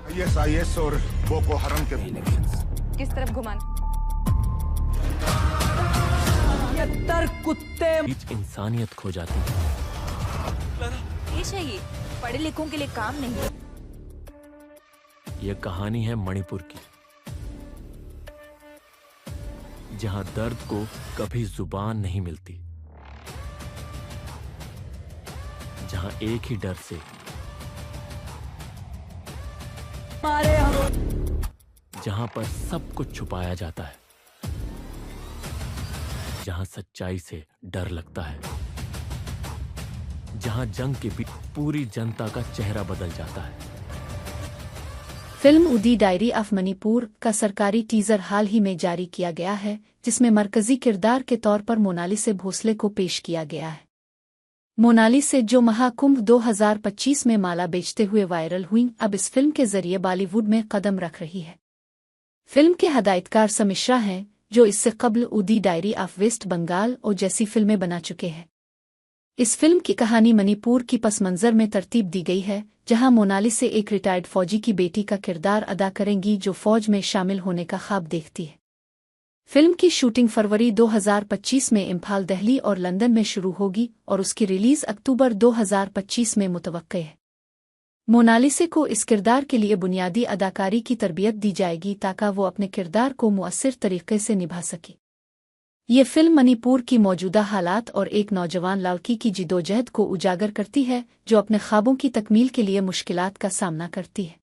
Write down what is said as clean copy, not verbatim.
ISIS और Boko हरम के किस तरफ घुमाना? ये कुत्ते बीच इंसानियत खो जाती है। पेश है ये पढ़े लिखों के लिए काम नहीं। यह कहानी है मणिपुर की, जहां दर्द को कभी जुबान नहीं मिलती, जहां एक ही डर से, जहां पर सब कुछ छुपाया जाता है, जहां सच्चाई से डर लगता है, जहां जंग के बीच पूरी जनता का चेहरा बदल जाता है। फिल्म उदी डायरी ऑफ मणिपुर का सरकारी टीजर हाल ही में जारी किया गया है, जिसमें मरकजी किरदार के तौर पर मोनालिसा भोसले को पेश किया गया है। मोनालिसा जो महाकुंभ 2025 में माला बेचते हुए वायरल हुई, अब इस फिल्म के जरिए बॉलीवुड में कदम रख रही है। फिल्म के हदायतकार समिश्रा हैं, जो इससे कबल उदी डायरी ऑफ वेस्ट बंगाल और जैसी फिल्में बना चुके हैं। इस फिल्म की कहानी मणिपुर की पस मंजर में तरतीब दी गई है, जहां मोनालिसा एक रिटायर्ड फौजी की बेटी का किरदार अदा करेंगी जो फौज में शामिल होने का ख्वाब देखती है। फिल्म की शूटिंग फरवरी 2025 में इम्फाल, दिल्ली और लंदन में शुरू होगी और उसकी रिलीज अक्टूबर 2025 में मुतवक्के है। मोनालिसा को इस किरदार के लिए बुनियादी अदाकारी की तरबियत दी जाएगी ताकि वो अपने किरदार को मुअस्सिर तरीके से निभा सके। ये फिल्म मणिपुर की मौजूदा हालात और एक नौजवान लड़की की जिदोजहद को उजागर करती है, जो अपने ख्वाबों की तकमील के लिए मुश्किलात का सामना करती है।